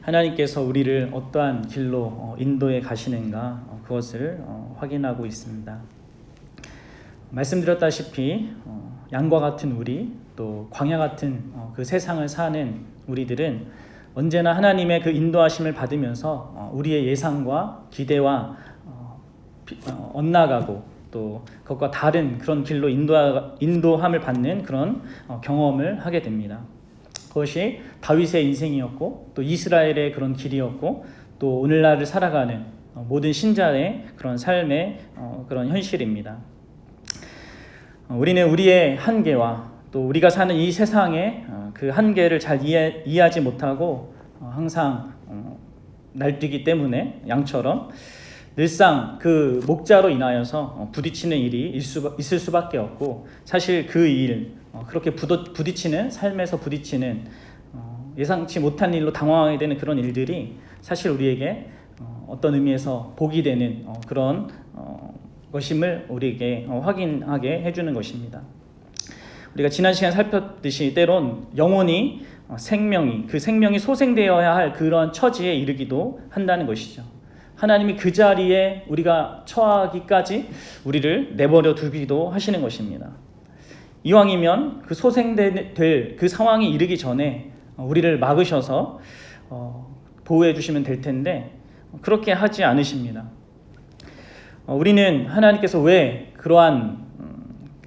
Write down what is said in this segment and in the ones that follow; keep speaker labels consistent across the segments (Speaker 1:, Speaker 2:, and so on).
Speaker 1: 하나님께서 우리를 어떠한 길로 인도해 가시는가 그것을 확인하고 있습니다. 말씀드렸다시피 양과 같은 우리, 또 광야 같은 그 세상을 사는 우리들은 언제나 하나님의 그 인도하심을 받으면서 우리의 예상과 기대와 엇나가고 또 그것과 다른 그런 길로 인도함을 받는 그런 경험을 하게 됩니다. 그것이 다윗의 인생이었고 또 이스라엘의 그런 길이었고 또 오늘날을 살아가는 모든 신자의 그런 삶의 그런 현실입니다. 우리는 우리의 한계와 또 우리가 사는 이 세상의 그 한계를 잘 이해하지 못하고 항상 날뛰기 때문에 양처럼 늘상 그 목자로 인하여서 부딪히는 일이 있을 수밖에 없고, 사실 그 일, 그렇게 부딪히는 삶에서 부딪히는 예상치 못한 일로 당황하게 되는 그런 일들이 사실 우리에게 어떤 의미에서 복이 되는 그런 것임을 우리에게 확인하게 해주는 것입니다. 우리가 지난 시간에 살폈듯이 때론 영혼이 그 생명이 소생되어야 할 그런 처지에 이르기도 한다는 것이죠. 하나님이 그 자리에 우리가 처하기까지 우리를 내버려 두기도 하시는 것입니다. 이왕이면 그 소생될 그 상황이 이르기 전에 우리를 막으셔서 보호해 주시면 될 텐데 그렇게 하지 않으십니다. 우리는 하나님께서 왜 그러한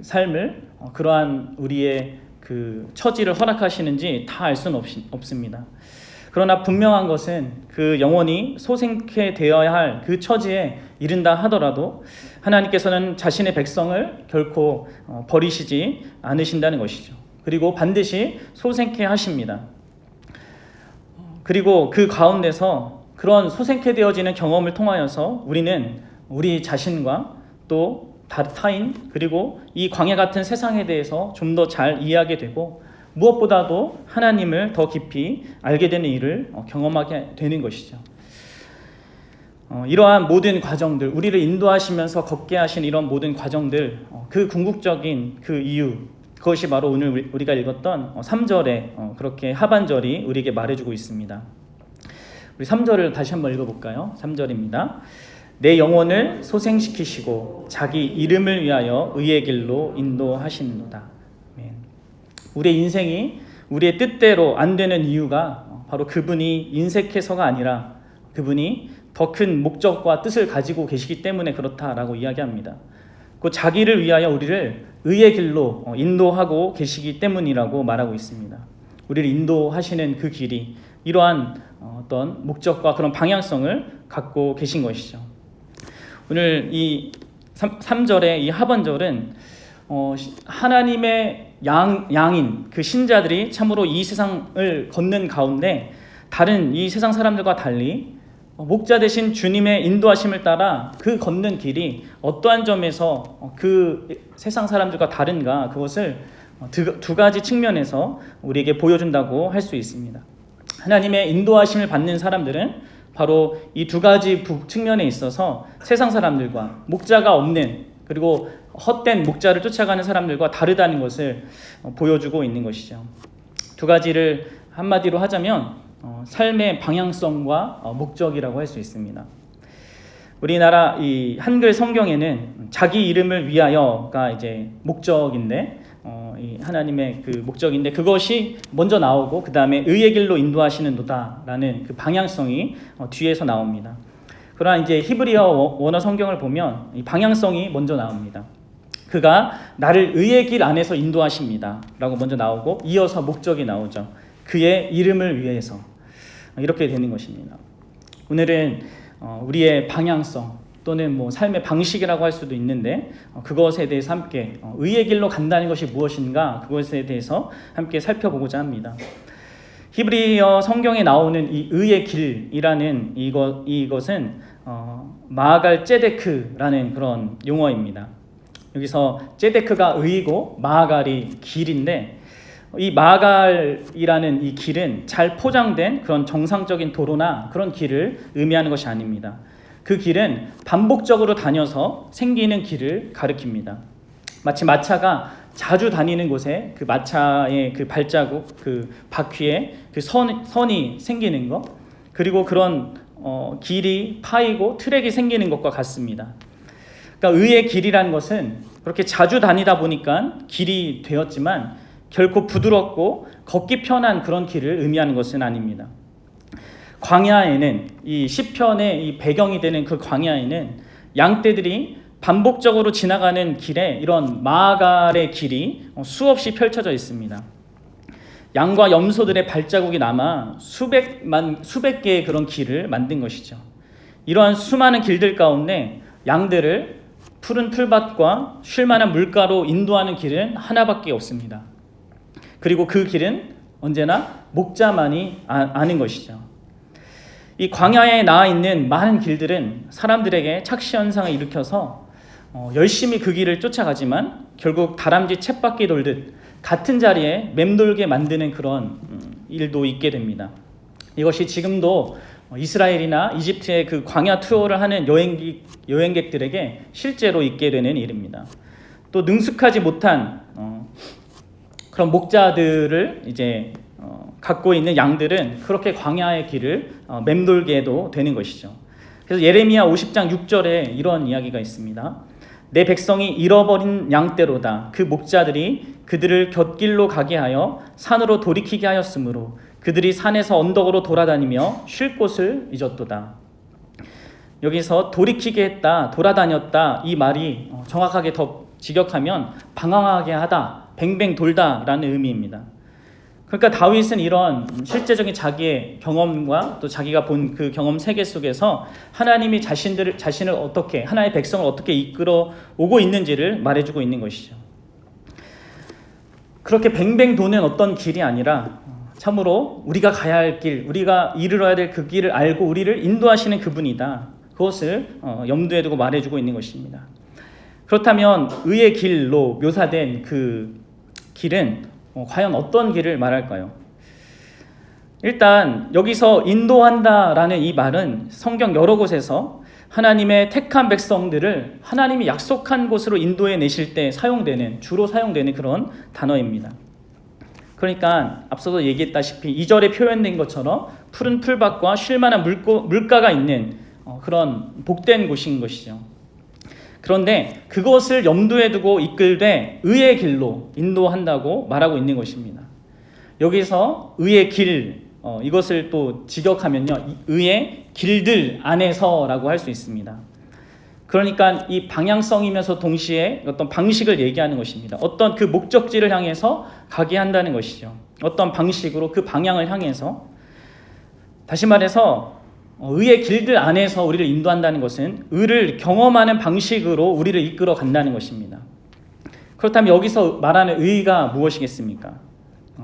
Speaker 1: 삶을, 그러한 우리의 그 처지를 허락하시는지 다 알 수는 없습니다. 그러나 분명한 것은 그 영혼이 소생케 되어야 할 그 처지에 이른다 하더라도 하나님께서는 자신의 백성을 결코 버리시지 않으신다는 것이죠. 그리고 반드시 소생케 하십니다. 그리고 그 가운데서 그런 소생케 되어지는 경험을 통하여서 우리는 우리 자신과 또 타인, 그리고 이 광야 같은 세상에 대해서 좀 더 잘 이해하게 되고 무엇보다도 하나님을 더 깊이 알게 되는 일을 경험하게 되는 것이죠. 이러한 모든 과정들, 우리를 인도하시면서 걷게 하신 이런 모든 과정들, 그 궁극적인 그 이유, 그것이 바로 오늘 우리가 읽었던 3절에 그렇게 하반절이 우리에게 말해주고 있습니다. 우리 3절을 다시 한번 읽어볼까요? 3절입니다. 내 영혼을 소생시키시고 자기 이름을 위하여 의의 길로 인도하시는도다. 우리의 인생이 우리의 뜻대로 안 되는 이유가 바로 그분이 인색해서가 아니라 그분이 더 큰 목적과 뜻을 가지고 계시기 때문에 그렇다라고 이야기합니다. 그 자기를 위하여 우리를 의의 길로 인도하고 계시기 때문이라고 말하고 있습니다. 우리를 인도하시는 그 길이 이러한 어떤 목적과 그런 방향성을 갖고 계신 것이죠. 오늘 이 3절의 이 하반절은 하나님의 양인 그 신자들이 참으로 이 세상을 걷는 가운데 다른 이 세상 사람들과 달리 목자 되신 주님의 인도하심을 따라 그 걷는 길이 어떠한 점에서 그 세상 사람들과 다른가, 그것을 두 가지 측면에서 우리에게 보여준다고 할 수 있습니다. 하나님의 인도하심을 받는 사람들은 바로 이 두 가지 측면에 있어서 세상 사람들과 목자가 없는, 그리고 헛된 목자를 쫓아가는 사람들과 다르다는 것을 보여주고 있는 것이죠. 두 가지를 한마디로 하자면 삶의 방향성과 목적이라고 할 수 있습니다. 우리나라 이 한글 성경에는 자기 이름을 위하여가 이제 목적인데, 이 하나님의 그 목적인데 그것이 먼저 나오고 그 다음에 의의 길로 인도하시는도다라는 그 방향성이 뒤에서 나옵니다. 그러나 이제 히브리어 원어 성경을 보면 이 방향성이 먼저 나옵니다. 그가 나를 의의 길 안에서 인도하십니다 라고 먼저 나오고 이어서 목적이 나오죠. 그의 이름을 위해서, 이렇게 되는 것입니다. 오늘은 우리의 방향성 또는 뭐 삶의 방식이라고 할 수도 있는데 그것에 대해서 함께 의의 길로 간다는 것이 무엇인가, 그것에 대해서 함께 살펴보고자 합니다. 히브리어 성경에 나오는 이 의의 길이라는 이것은 마갈 제데크라는 그런 용어입니다. 여기서 제데크가 의이고 마갈이 길인데, 이 마갈이라는 이 길은 잘 포장된 그런 정상적인 도로나 그런 길을 의미하는 것이 아닙니다. 그 길은 반복적으로 다녀서 생기는 길을 가리킵니다. 마치 마차가 자주 다니는 곳에 그 마차의 그 발자국, 그 바퀴에 그 선이 생기는 것, 그리고 그런 길이 파이고 트랙이 생기는 것과 같습니다. 그러니까 의의 길이라는 것은 그렇게 자주 다니다 보니까 길이 되었지만 결코 부드럽고 걷기 편한 그런 길을 의미하는 것은 아닙니다. 광야에는 이 시편의 이 배경이 되는 그 광야에는 양떼들이 반복적으로 지나가는 길에 이런 마갈의 길이 수없이 펼쳐져 있습니다. 양과 염소들의 발자국이 남아 수백 개의 그런 길을 만든 것이죠. 이러한 수많은 길들 가운데 양들을 푸른 풀밭과 쉴만한 물가로 인도하는 길은 하나밖에 없습니다. 그리고 그 길은 언제나 목자만이 아는 것이죠. 이 광야에 나와 있는 많은 길들은 사람들에게 착시 현상을 일으켜서 열심히 그 길을 쫓아가지만 결국 다람쥐 쳇바퀴 돌듯 같은 자리에 맴돌게 만드는 그런 일도 있게 됩니다. 이것이 지금도 이스라엘이나 이집트의 그 광야 투어를 하는 여행객들에게 실제로 있게 되는 일입니다. 또 능숙하지 못한 그런 목자들을 이제 갖고 있는 양들은 그렇게 광야의 길을 맴돌게도 되는 것이죠. 그래서 예레미야 50장 6절에 이런 이야기가 있습니다. 내 백성이 잃어버린 양떼로다. 그 목자들이 그들을 곁길로 가게 하여 산으로 돌이키게 하였으므로 그들이 산에서 언덕으로 돌아다니며 쉴 곳을 잊었도다. 여기서 돌이키게 했다, 돌아다녔다, 이 말이 정확하게 더 직역하면 방황하게 하다, 뱅뱅 돌다라는 의미입니다. 그러니까 다윗은 이런 실제적인 자기의 경험과 또 자기가 본 그 경험 세계 속에서 하나님이 자신을 어떻게, 하나님의 백성을 어떻게 이끌어 오고 있는지를 말해주고 있는 것이죠. 그렇게 뱅뱅 도는 어떤 길이 아니라 참으로 우리가 가야 할 길, 우리가 이르러야 될 그 길을 알고 우리를 인도하시는 그분이다. 그것을 염두에 두고 말해주고 있는 것입니다. 그렇다면 의의 길로 묘사된 그 길은 과연 어떤 길을 말할까요? 일단 여기서 인도한다라는 이 말은 성경 여러 곳에서 하나님의 택한 백성들을 하나님이 약속한 곳으로 인도해 내실 때 주로 사용되는 그런 단어입니다. 그러니까 앞서도 얘기했다시피 2절에 표현된 것처럼 푸른 풀밭과 쉴만한 물가가 있는 그런 복된 곳인 것이죠. 그런데 그것을 염두에 두고 이끌되 의의 길로 인도한다고 말하고 있는 것입니다. 여기서 의의 길, 이것을 또 직역하면요, 의의 길들 안에서라고 할 수 있습니다. 그러니까 이 방향성이면서 동시에 어떤 방식을 얘기하는 것입니다. 어떤 그 목적지를 향해서 가게 한다는 것이죠. 어떤 방식으로 그 방향을 향해서, 다시 말해서 의의 길들 안에서 우리를 인도한다는 것은 의를 경험하는 방식으로 우리를 이끌어 간다는 것입니다. 그렇다면 여기서 말하는 의가 무엇이겠습니까?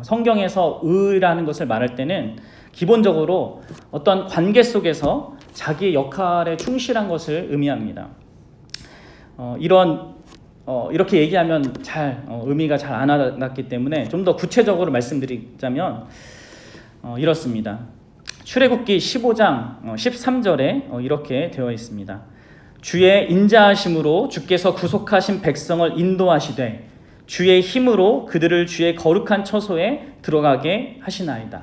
Speaker 1: 성경에서 의라는 것을 말할 때는 기본적으로 어떤 관계 속에서 자기의 역할에 충실한 것을 의미합니다. 이렇게 얘기하면 의미가 잘 안 와닿기 때문에 좀 더 구체적으로 말씀드리자면 이렇습니다. 출애굽기 15장 13절에 이렇게 되어 있습니다. 주의 인자하심으로 주께서 구속하신 백성을 인도하시되 주의 힘으로 그들을 주의 거룩한 처소에 들어가게 하시나이다.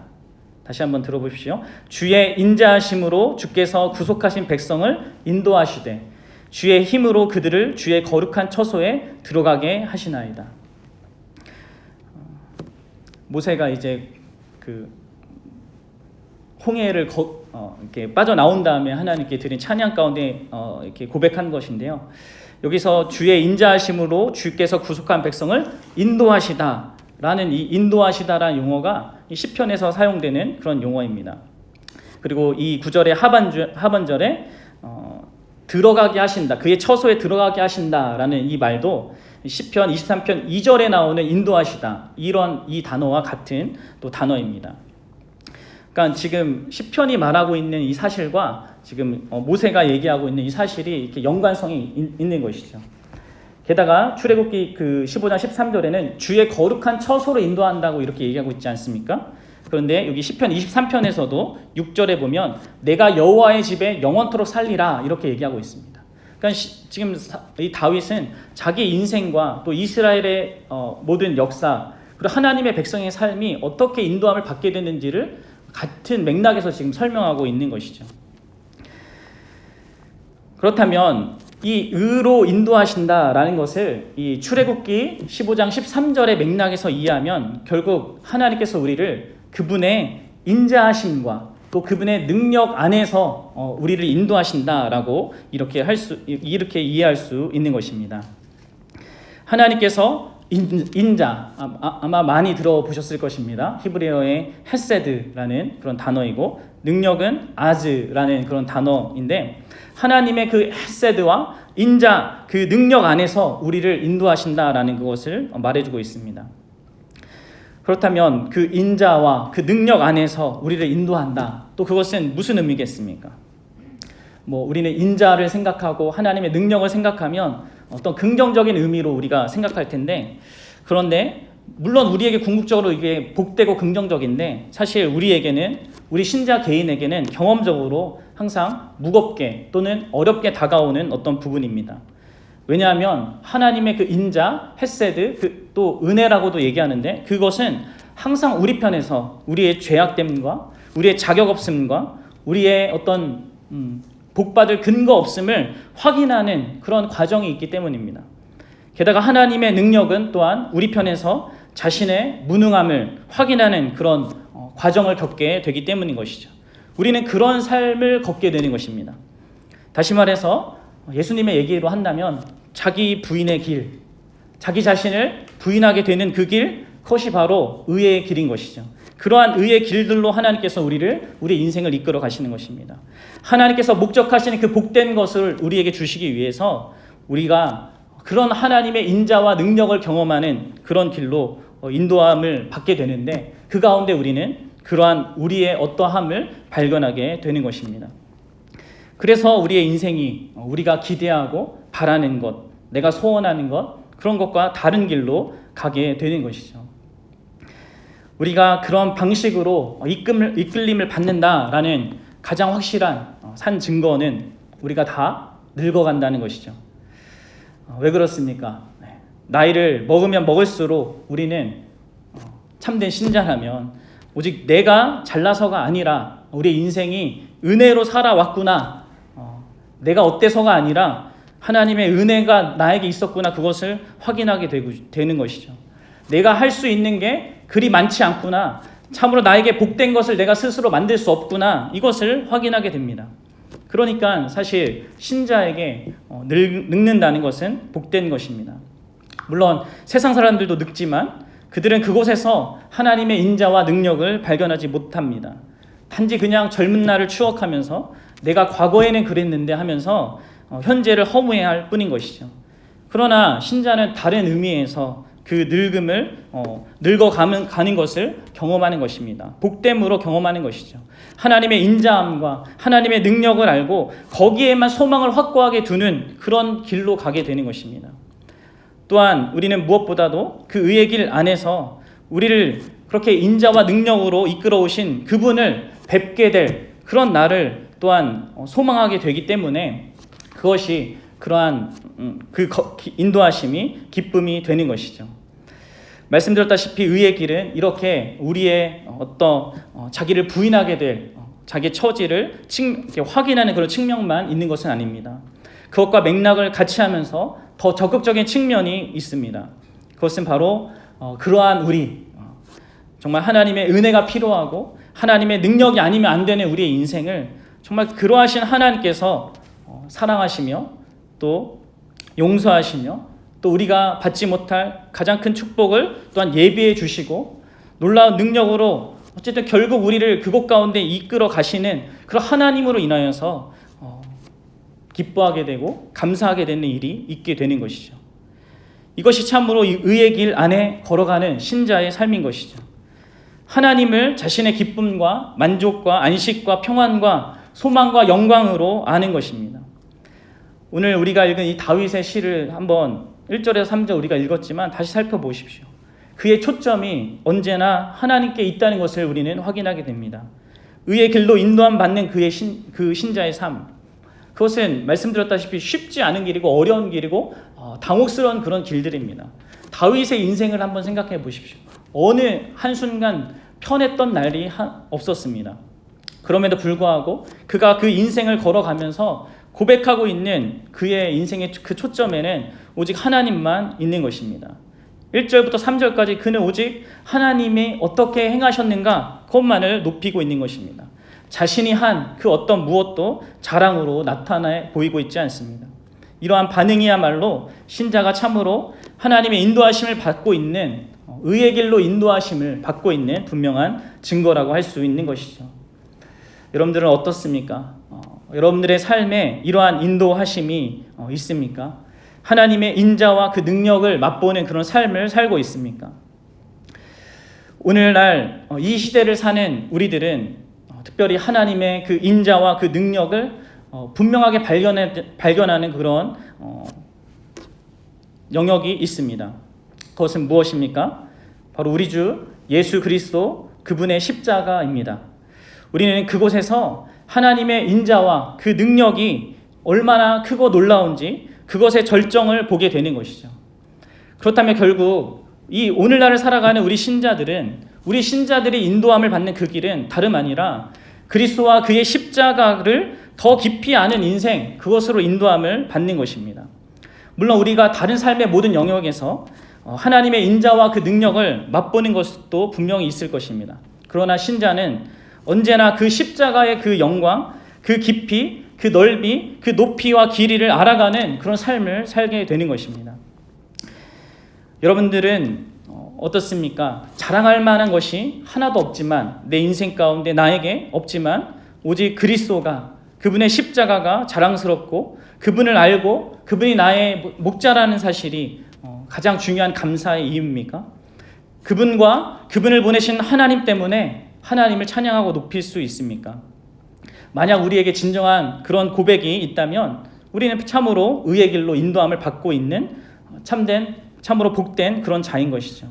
Speaker 1: 다시 한번 들어보십시오. 주의 인자하심으로 주께서 구속하신 백성을 인도하시되 주의 힘으로 그들을 주의 거룩한 처소에 들어가게 하시나이다. 모세가 이제 그 홍해를 이렇게 빠져나온 다음에 하나님께 드린 찬양 가운데 이렇게 고백한 것인데요. 여기서 주의 인자하심으로 주께서 구속한 백성을 인도하시다라는 이 인도하시다라는 용어가 이 시편에서 사용되는 그런 용어입니다. 그리고 이 구절의 하반절에 들어가게 하신다, 그의 처소에 들어가게 하신다라는 이 말도 시편 23편 2절에 나오는 인도하시다, 이 단어와 같은 또 단어입니다. 그러니까 지금 시편이 말하고 있는 이 사실과 지금 모세가 얘기하고 있는 이 사실이 이렇게 연관성이 있는 것이죠. 게다가 출애굽기 그 15장 13절에는 주의 거룩한 처소로 인도한다고 이렇게 얘기하고 있지 않습니까? 그런데 여기 시편 23편에서도 6절에 보면 내가 여호와의 집에 영원토록 살리라 이렇게 얘기하고 있습니다. 그러니까 지금 이 다윗은 자기 인생과 또 이스라엘의 모든 역사, 그리고 하나님의 백성의 삶이 어떻게 인도함을 받게 되는지를 같은 맥락에서 지금 설명하고 있는 것이죠. 그렇다면 이 의로 인도하신다라는 것을 이 출애굽기 15장 13절의 맥락에서 이해하면 결국 하나님께서 우리를 그분의 인자하심과 또 그분의 능력 안에서 우리를 인도하신다라고 이렇게 이해할 수 있는 것입니다. 하나님께서 인자, 아마 많이 들어보셨을 것입니다. 히브리어의 헤세드라는 그런 단어이고 능력은 아즈라는 그런 단어인데 하나님의 그 헤세드와 인자, 그 능력 안에서 우리를 인도하신다라는 그것을 말해주고 있습니다. 그렇다면 그 인자와 그 능력 안에서 우리를 인도한다. 또 그것은 무슨 의미겠습니까? 우리는 인자를 생각하고 하나님의 능력을 생각하면 어떤 긍정적인 의미로 우리가 생각할 텐데, 그런데 물론 우리에게 궁극적으로 이게 복되고 긍정적인데 사실 우리 신자 개인에게는 경험적으로 항상 무겁게 또는 어렵게 다가오는 어떤 부분입니다. 왜냐하면 하나님의 그 인자, 헤세드, 또 은혜라고도 얘기하는데 그것은 항상 우리 편에서 우리의 죄악됨과 우리의 자격 없음과 우리의 어떤 복받을 근거 없음을 확인하는 그런 과정이 있기 때문입니다. 게다가 하나님의 능력은 또한 우리 편에서 자신의 무능함을 확인하는 그런 과정을 겪게 되기 때문인 것이죠. 우리는 그런 삶을 걷게 되는 것입니다. 다시 말해서 예수님의 얘기로 한다면 자기 부인의 길, 자기 자신을 부인하게 되는 그 길, 그것이 바로 의의 길인 것이죠. 그러한 의의 길들로 하나님께서 우리 인생을 이끌어 가시는 것입니다. 하나님께서 목적하시는 그 복된 것을 우리에게 주시기 위해서 우리가 그런 하나님의 인자와 능력을 경험하는 그런 길로 인도함을 받게 되는데 그 가운데 우리는 그러한 우리의 어떠함을 발견하게 되는 것입니다. 그래서 우리의 인생이 우리가 기대하고 바라는 것, 내가 소원하는 것, 그런 것과 다른 길로 가게 되는 것이죠. 우리가 그런 방식으로 이끌림을 받는다라는 가장 확실한 산 증거는 우리가 다 늙어간다는 것이죠. 왜 그렇습니까? 나이를 먹으면 먹을수록 우리는 참된 신자라면 오직 내가 잘나서가 아니라 우리 인생이 은혜로 살아왔구나, 내가 어때서가 아니라 하나님의 은혜가 나에게 있었구나, 그것을 확인하게 되는 것이죠. 내가 할 수 있는 게 그리 많지 않구나, 참으로 나에게 복된 것을 내가 스스로 만들 수 없구나, 이것을 확인하게 됩니다. 그러니까 사실 신자에게 늙는다는 것은 복된 것입니다. 물론 세상 사람들도 늙지만 그들은 그곳에서 하나님의 인자와 능력을 발견하지 못합니다. 단지 그냥 젊은 날을 추억하면서 내가 과거에는 그랬는데 하면서 현재를 허무해할 뿐인 것이죠. 그러나 신자는 다른 의미에서 그 늙음을 늙어가는 것을 경험하는 것입니다. 복됨으로 경험하는 것이죠. 하나님의 인자함과 하나님의 능력을 알고 거기에만 소망을 확고하게 두는 그런 길로 가게 되는 것입니다. 또한 우리는 무엇보다도 그 의의 길 안에서 우리를 그렇게 인자와 능력으로 이끌어 오신 그분을 뵙게 될 그런 날을 또한 소망하게 되기 때문에 그것이 그러한 그 인도하심이 기쁨이 되는 것이죠. 말씀드렸다시피 의의 길은 이렇게 우리의 자기를 부인하게 될 자기의 처지를 확인하는 그런 측면만 있는 것은 아닙니다. 그것과 맥락을 같이 하면서 더 적극적인 측면이 있습니다. 그것은 바로 그러한 우리, 정말 하나님의 은혜가 필요하고 하나님의 능력이 아니면 안 되는 우리의 인생을 정말 그러하신 하나님께서 사랑하시며 또 용서하시며 또 우리가 받지 못할 가장 큰 축복을 또한 예비해 주시고 놀라운 능력으로 어쨌든 결국 우리를 그곳 가운데 이끌어 가시는 그런 하나님으로 인하여서 기뻐하게 되고 감사하게 되는 일이 있게 되는 것이죠. 이것이 참으로 의의 길 안에 걸어가는 신자의 삶인 것이죠. 하나님을 자신의 기쁨과 만족과 안식과 평안과 소망과 영광으로 아는 것입니다. 오늘 우리가 읽은 이 다윗의 시를 한번 1절에서 3절 우리가 읽었지만 다시 살펴보십시오. 그의 초점이 언제나 하나님께 있다는 것을 우리는 확인하게 됩니다. 의의 길로 인도함 받는 그 신자의 삶, 그것은 말씀드렸다시피 쉽지 않은 길이고 어려운 길이고 당혹스러운 그런 길들입니다. 다윗의 인생을 한번 생각해 보십시오. 어느 한순간 편했던 날이 없었습니다. 그럼에도 불구하고 그가 그 인생을 걸어가면서 고백하고 있는 그의 인생의 그 초점에는 오직 하나님만 있는 것입니다. 1절부터 3절까지 그는 오직 하나님이 어떻게 행하셨는가 그것만을 높이고 있는 것입니다. 자신이 한 그 어떤 무엇도 자랑으로 나타나 보이고 있지 않습니다. 이러한 반응이야말로 신자가 참으로 하나님의 인도하심을 받고 있는, 의의 길로 인도하심을 받고 있는 분명한 증거라고 할 수 있는 것이죠. 여러분들은 어떻습니까? 여러분들의 삶에 이러한 인도하심이 있습니까? 하나님의 인자와 그 능력을 맛보는 그런 삶을 살고 있습니까? 오늘날 이 시대를 사는 우리들은 특별히 하나님의 그 인자와 그 능력을 분명하게 발견하는 그런 영역이 있습니다. 그것은 무엇입니까? 바로 우리 주 예수 그리스도 그분의 십자가입니다. 우리는 그곳에서 하나님의 인자와 그 능력이 얼마나 크고 놀라운지 그것의 절정을 보게 되는 것이죠. 그렇다면 결국 이 오늘날을 살아가는 우리 신자들이 인도함을 받는 그 길은 다름 아니라 그리스도와 그의 십자가를 더 깊이 아는 인생, 그것으로 인도함을 받는 것입니다. 물론 우리가 다른 삶의 모든 영역에서 하나님의 인자와 그 능력을 맛보는 것도 분명히 있을 것입니다. 그러나 신자는 언제나 그 십자가의 그 영광, 그 깊이, 그 넓이, 그 높이와 길이를 알아가는 그런 삶을 살게 되는 것입니다. 여러분들은 어떻습니까? 자랑할 만한 것이 하나도 없지만, 내 인생 가운데 나에게 없지만 오직 그리스도가, 그분의 십자가가 자랑스럽고 그분을 알고 그분이 나의 목자라는 사실이 가장 중요한 감사의 이유입니까? 그분과 그분을 보내신 하나님 때문에 하나님을 찬양하고 높일 수 있습니까? 만약 우리에게 진정한 그런 고백이 있다면 우리는 참으로 의의 길로 인도함을 받고 있는 참으로 복된 그런 자인 것이죠.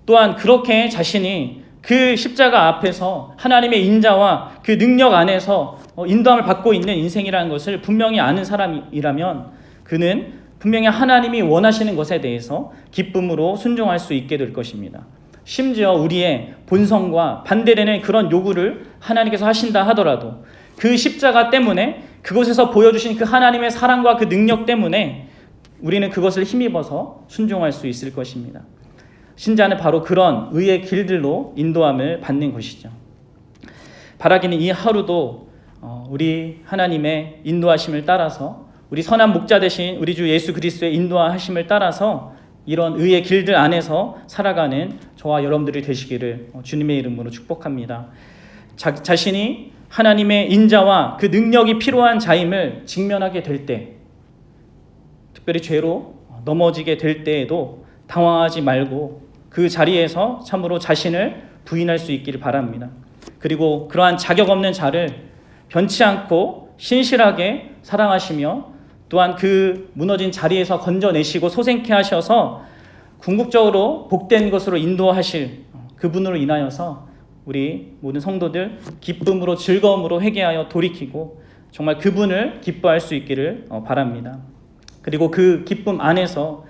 Speaker 1: 또한 그렇게 자신이 그 십자가 앞에서 하나님의 인자와 그 능력 안에서 인도함을 받고 있는 인생이라는 것을 분명히 아는 사람이라면 그는 분명히 하나님이 원하시는 것에 대해서 기쁨으로 순종할 수 있게 될 것입니다. 심지어 우리의 본성과 반대되는 그런 요구를 하나님께서 하신다 하더라도 그 십자가 때문에, 그곳에서 보여주신 그 하나님의 사랑과 그 능력 때문에 우리는 그것을 힘입어서 순종할 수 있을 것입니다. 신자는 바로 그런 의의 길들로 인도함을 받는 것이죠. 바라기는 이 하루도 우리 하나님의 인도하심을 따라서, 우리 선한 목자 되신 우리 주 예수 그리스도의 인도하심을 따라서 이런 의의 길들 안에서 살아가는 저와 여러분들이 되시기를 주님의 이름으로 축복합니다. 자신이 하나님의 인자와 그 능력이 필요한 자임을 직면하게 될 때, 특별히 죄로 넘어지게 될 때에도 당황하지 말고 그 자리에서 참으로 자신을 부인할 수 있기를 바랍니다. 그리고 그러한 자격 없는 자를 변치 않고 신실하게 사랑하시며 또한 그 무너진 자리에서 건져내시고 소생케 하셔서 궁극적으로 복된 것으로 인도하실 그분으로 인하여서 우리 모든 성도들 기쁨으로 즐거움으로 회개하여 돌이키고 정말 그분을 기뻐할 수 있기를 바랍니다. 그리고 그 기쁨 안에서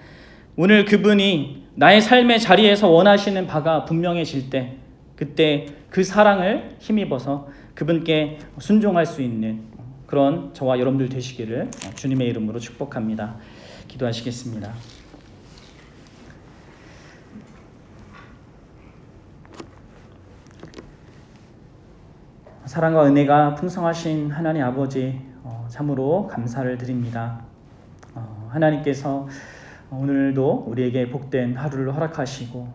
Speaker 1: 오늘 그분이 나의 삶의 자리에서 원하시는 바가 분명해질 때, 그때 그 사랑을 힘입어서 그분께 순종할 수 있는 그런 저와 여러분들 되시기를 주님의 이름으로 축복합니다. 기도하시겠습니다. 사랑과 은혜가 풍성하신 하나님 아버지, 참으로 감사를 드립니다. 하나님께서 오늘도 우리에게 복된 하루를 허락하시고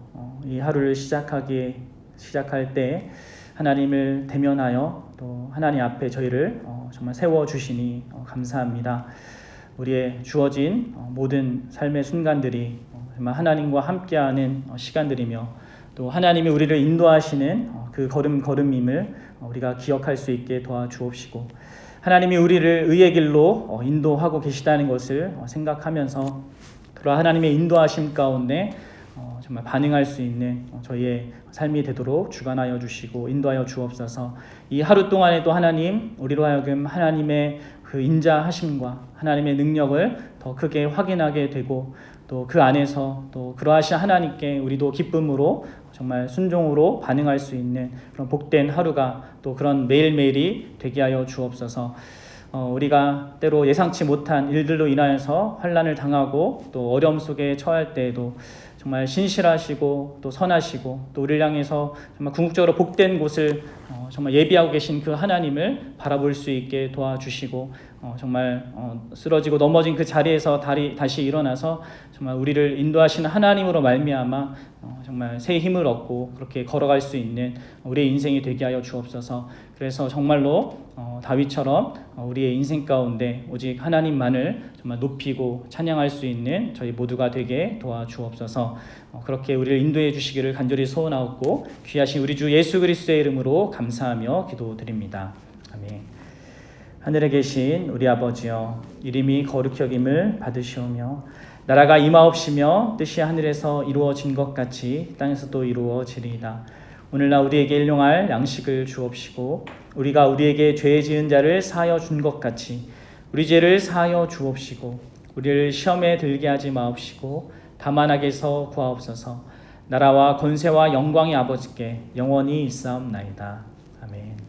Speaker 1: 이 하루를 시작할 때 하나님을 대면하여 또 하나님 앞에 저희를 정말 세워주시니 감사합니다. 우리의 주어진 모든 삶의 순간들이 정말 하나님과 함께하는 시간들이며 또 하나님이 우리를 인도하시는 그 걸음임을 우리가 기억할 수 있게 도와주옵시고, 하나님이 우리를 의의 길로 인도하고 계시다는 것을 생각하면서 그러한 하나님의 인도하심 가운데 정말 반응할 수 있는 저희의 삶이 되도록 주관하여 주시고 인도하여 주옵소서. 이 하루 동안에도 하나님, 우리로 하여금 하나님의 그 인자하심과 하나님의 능력을 더 크게 확인하게 되고 또 그 안에서 또 그러하신 하나님께 우리도 기쁨으로 정말 순종으로 반응할 수 있는 그런 복된 하루가 또 그런 매일매일이 되게 하여 주옵소서. 우리가 때로 예상치 못한 일들로 인하여서 환난을 당하고 또 어려움 속에 처할 때에도 정말 신실하시고 또 선하시고 또 우리를 향해서 정말 궁극적으로 복된 곳을 정말 예비하고 계신 그 하나님을 바라볼 수 있게 도와주시고 정말 쓰러지고 넘어진 그 자리에서 다시 일어나서 정말 우리를 인도하시는 하나님으로 말미암아 정말 새 힘을 얻고 그렇게 걸어갈 수 있는 우리의 인생이 되게 하여 주옵소서. 그래서 정말로 다윗처럼 우리의 인생 가운데 오직 하나님만을 정말 높이고 찬양할 수 있는 저희 모두가 되게 도와주옵소서. 그렇게 우리를 인도해 주시기를 간절히 소원하옵고 귀하신 우리 주 예수 그리스도의 이름으로 감사하며 기도드립니다. 아멘. 하늘에 계신 우리 아버지여, 이름이 거룩히 여김을 받으시오며 나라가 임하옵시며 뜻이 하늘에서 이루어진 것 같이 땅에서도 이루어지리이다. 오늘날 우리에게 일용할 양식을 주옵시고 우리가 우리에게 죄 지은 자를 사하여 준 것 같이 우리 죄를 사하여 주옵시고 우리를 시험에 들게 하지 마옵시고 다만 악에서 구하옵소서. 나라와 권세와 영광이 아버지께 영원히 있사옵나이다. 아멘.